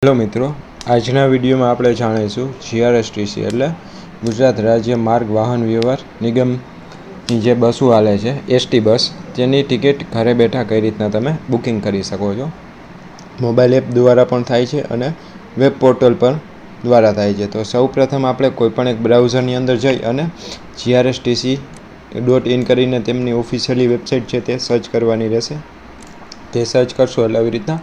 Hello મિત્રો, આજના વિડીયોમાં આપણે જાણીશું જીઆરએસટીસી એટલે ગુજરાત રાજ્ય માર્ગ વાહન વ્યવહાર નિગમની જે બસો હાલે છે એસટી બસ, તેની ટિકિટ ઘરે બેઠા કઈ રીતના તમે બુકિંગ કરી શકો છો. મોબાઈલ એપ દ્વારા પણ થાય છે અને વેબ પોર્ટલ પર દ્વારા થાય છે. તો સૌ પ્રથમ આપણે કોઈપણ એક બ્રાઉઝરની અંદર જઈ અને GRSTC.in કરીને તેમની ઓફિશિયલી વેબસાઇટ છે તે સર્ચ કરવાની રહેશે. તે સર્ચ કરશો એટલે આવી રીતના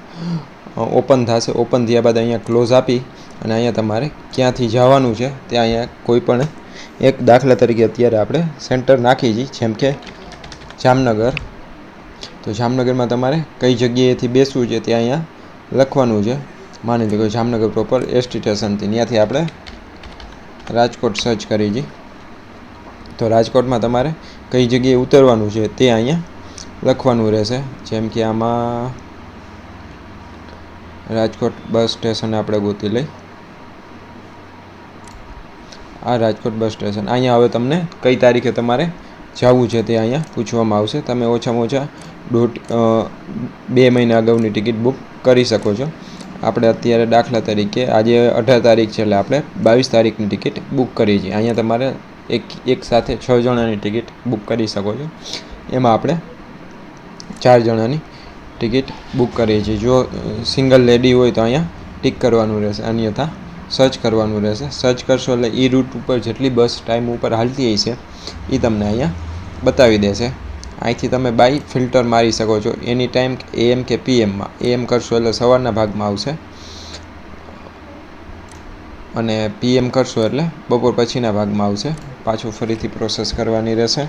ઓપન થશે. ઓપન થયા બાદ અહીંયા ક્લોઝ આપી અને અહીંયા તમારે ક્યાંથી જવાનું છે તે અહીંયા કોઈ પણ એક દાખલા તરીકે અત્યારે આપણે સેન્ટર નાખી છીએ, જેમ કે જામનગર. તો જામનગરમાં તમારે કઈ જગ્યાએથી બેસવું છે તે અહીંયા લખવાનું છે. માની લો કે જામનગર પ્રોપર એસટી સ્ટેશનથી ત્યાંથી આપણે રાજકોટ સર્ચ કરી છીએ. તો રાજકોટમાં તમારે કઈ જગ્યાએ ઉતરવાનું છે તે અહીંયા લખવાનું રહેશે. જેમ કે આમાં રાજકોટ બસ સ્ટેશન આપણે ગોતી લઈ. આ રાજકોટ બસ સ્ટેશન. અહીંયા હવે તમને કઈ તારીખે તમારે જવું છે તે અહીંયા પૂછવામાં આવશે. તમે ઓછામાં ઓછા 2 મહિના અગાઉની ટિકિટ બુક કરી શકો છો. આપણે અત્યારે દાખલા તરીકે આજે 18 તારીખ છે એટલે આપણે 22 તારીખની ટિકિટ બુક કરી છે. અહીંયા તમારે એક સાથે 6 જણાની ટિકિટ બુક કરી શકો છો. એમાં આપણે 4 જણાની ટિકિટ બુક કરીએ છીએ. જો સિંગલ લેડી હોય તો અહીંયા ટિક કરવાનું રહેશે, અન્યથા સર્ચ કરવાનું રહેશે. સર્ચ કરશો એટલે એ રૂટ ઉપર જેટલી બસ ટાઈમ ઉપર હાલતી હશે એ તમને અહીંયા બતાવી દેશે. અહીંથી તમે બાય ફિલ્ટર મારી શકો છો. એની ટાઈમ AM કે PMમાં. AM કરશો એટલે સવારના ભાગમાં આવશે અને PM કરશો એટલે બપોર પછીના ભાગમાં આવશે. પાછું ફરીથી પ્રોસેસ કરવાની રહેશે.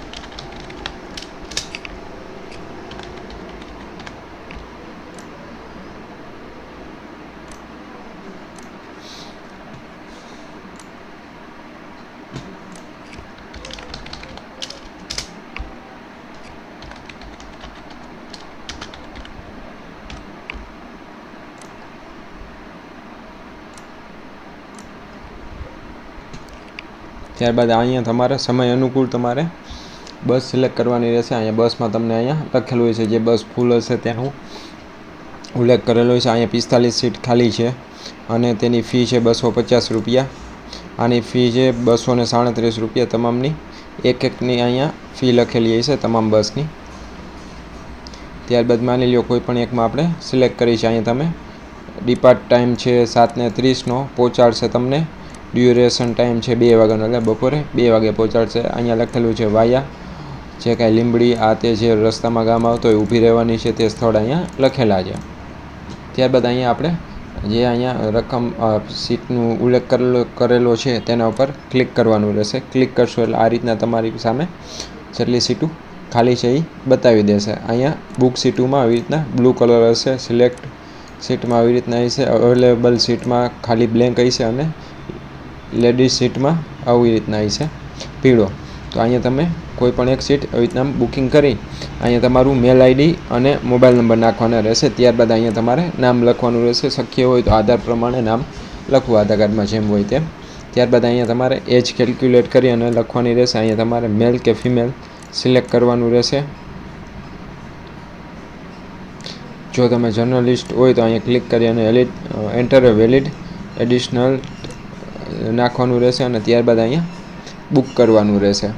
ત્યારબાદ અહીંયા તમારે સમય અનુકૂળ તમારે બસ સિલેક્ટ કરવાની રહેશે. અહીંયા બસમાં તમને અહીંયા લખેલું હોય છે, જે બસ ફૂલ હશે તેનો ઉલ્લેખ કરેલો છે. અહીંયા 45 સીટ ખાલી છે અને તેની ફી છે 250 રૂપિયા. આની ફી છે 237 રૂપિયા તમામની. એકની અહીંયા ફી લખેલી હશે તમામ બસની. ત્યારબાદ માની લો કોઈ પણ એકમાં આપણે સિલેક્ટ કરી છે. અહીંયા તમે ડિપાર્ટ ટાઈમ છે 7:30નો, પહોંચાડશે તમને. ડ્યુરેશન ટાઈમ છે 2 વાગ્યાનો, એટલે બપોરે 2 વાગે પહોંચાડશે. અહીંયા લખેલું છે વાયા, જે કાંઈ લીંબડી આ તે જે રસ્તામાં ગામ આવતો હોય ઊભી રહેવાની છે તે સ્થળ અહીંયા લખેલા છે. ત્યારબાદ અહીંયા આપણે જે અહીંયા રકમ સીટનું ઉલ્લેખ કરેલો છે તેના ઉપર ક્લિક કરવાનું રહેશે. ક્લિક કરશો એટલે આ રીતના તમારી સામે જેટલી સીટું ખાલી છે એ બતાવી દેશે. અહીંયા બુક સીટોમાં આવી રીતના બ્લુ કલર હશે, સિલેક્ટ સીટમાં આવી રીતના હશે, અવેલેબલ સીટમાં ખાલી બ્લેન્ક હશે અને લેડીઝ સીટમાં આવી રીતના હશે પીળો. તો અહીંયા તમે કોઈ પણ એક સીટ આવી રીતના બુકિંગ કરી અહીંયા તમારું મેલ આઈડી અને મોબાઈલ નંબર નાખવાના રહેશે. ત્યારબાદ અહીંયા તમારે નામ લખવાનું રહેશે. શક્ય હોય તો આધાર પ્રમાણે નામ લખવું, આધાર કાર્ડમાં જેમ હોય તેમ. ત્યારબાદ અહીંયા તમારે એજ કેલ્ક્યુલેટ કરી અને લખવાની રહેશે. અહીંયા તમારે મેલ કે ફિમેલ સિલેક્ટ કરવાનું રહેશે. જો તમે જર્નલિસ્ટ હોય તો અહીંયા ક્લિક કરી અને એન્ટર એ વેલિડ એડિશનલ નાખવાનું રહેશે અને ત્યારબાદ અહીંયા બુક કરવાનું રહેશે.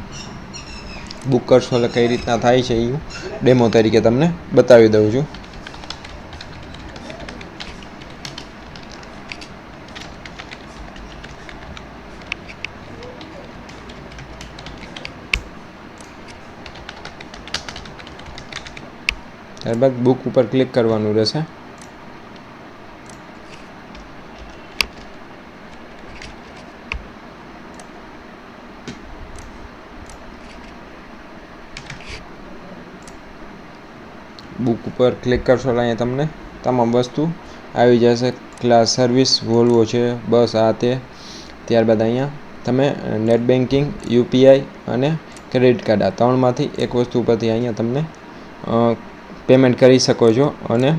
બુક કરશો એટલે કઈ રીતના થાય છે એ હું ડેમો તરીકે તમને બતાવી દઉં છું. ત્યારબાદ બુક ઉપર ક્લિક કરવાનું રહેશે. બુક ઉપર ક્લિક કરશો એટલે અહીંયા તમને તમામ વસ્તુ આવી જશે. ક્લાસ સર્વિસ, વોલ્વો છે, બસ આ તે. ત્યારબાદ અહીંયા તમે નેટ બેન્કિંગ, UPI અને ક્રેડિટ કાર્ડ આ ત્રણમાંથી એક વસ્તુ પરથી અહીંયા તમને પેમેન્ટ કરી શકો છો. અને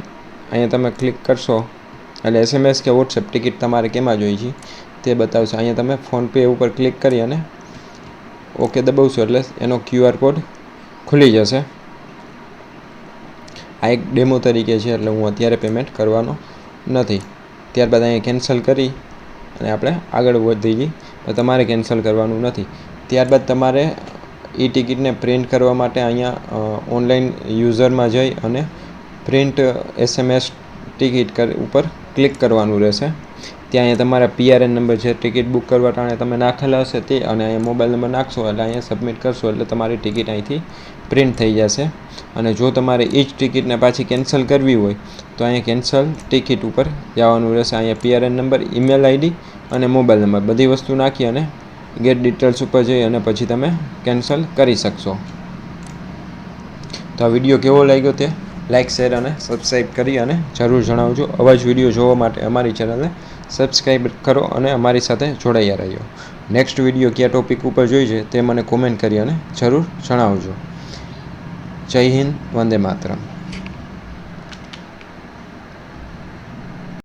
અહીંયા તમે ક્લિક કરશો એટલે SMS કે WhatsApp ટિકિટ તમારે કેમાં જોઈએ છે તે બતાવશે. અહીંયા તમે ફોનપે ઉપર ક્લિક કરી અને ઓકે દબાવશો એટલે એનો QR કોડ ખુલી જશે. આ એક ડેમો તરીકે છે એટલે હું અત્યારે પેમેન્ટ કરવાનો નથી. ત્યારબાદ અહીંયા કેન્સલ કરી અને આપણે આગળ વધી જઈએ. તો તમારે કેન્સલ કરવાનું નથી. ત્યારબાદ તમારે ઈ ટિકિટને પ્રિન્ટ કરવા માટે અહીંયા ઓનલાઈન યુઝરમાં જઈ અને પ્રિન્ટ SMS ટિકિટ ઉપર ક્લિક કરવાનું રહેશે. ત્યાં અહીંયા તમારા PRN નંબર જે ટિકિટ બુક કરવા ટાણે તમે નાખેલા હશે તે અને અહીંયા મોબાઈલ નંબર નાખશો એટલે અહીંયા સબમિટ કરશો એટલે તમારી ટિકિટ અહીંથી પ્રિન્ટ થઈ જશે. અને જો તમારે એ જ ટિકિટને પાછી કેન્સલ કરવી હોય તો અહીંયા કેન્સલ ટિકિટ ઉપર જવાનું રહેશે. અહીંયા PRN નંબર, ઈમેલ ID અને મોબાઈલ નંબર બધી વસ્તુ નાખી અને ગેટ ડિટેલ્સ ઉપર જઈ અને પછી તમે કેન્સલ કરી શકશો. તો આ વિડીયો કેવો લાગ્યો તે લાઇક, શેર અને સબસ્ક્રાઈબ કરી અને જરૂર જણાવજો. આવા જ વિડીયો જોવા માટે અમારી ચેનલને સબસ્ક્રાઈબ કરો અને અમારી સાથે જોડાયા રહ્યો. નેક્સ્ટ વિડીયો કયા ટોપિક ઉપર જોઈ છે તે મને કોમેન્ટ કરી અને જરૂર જણાવજો. જય હિન્દ, વંદે માતરમ.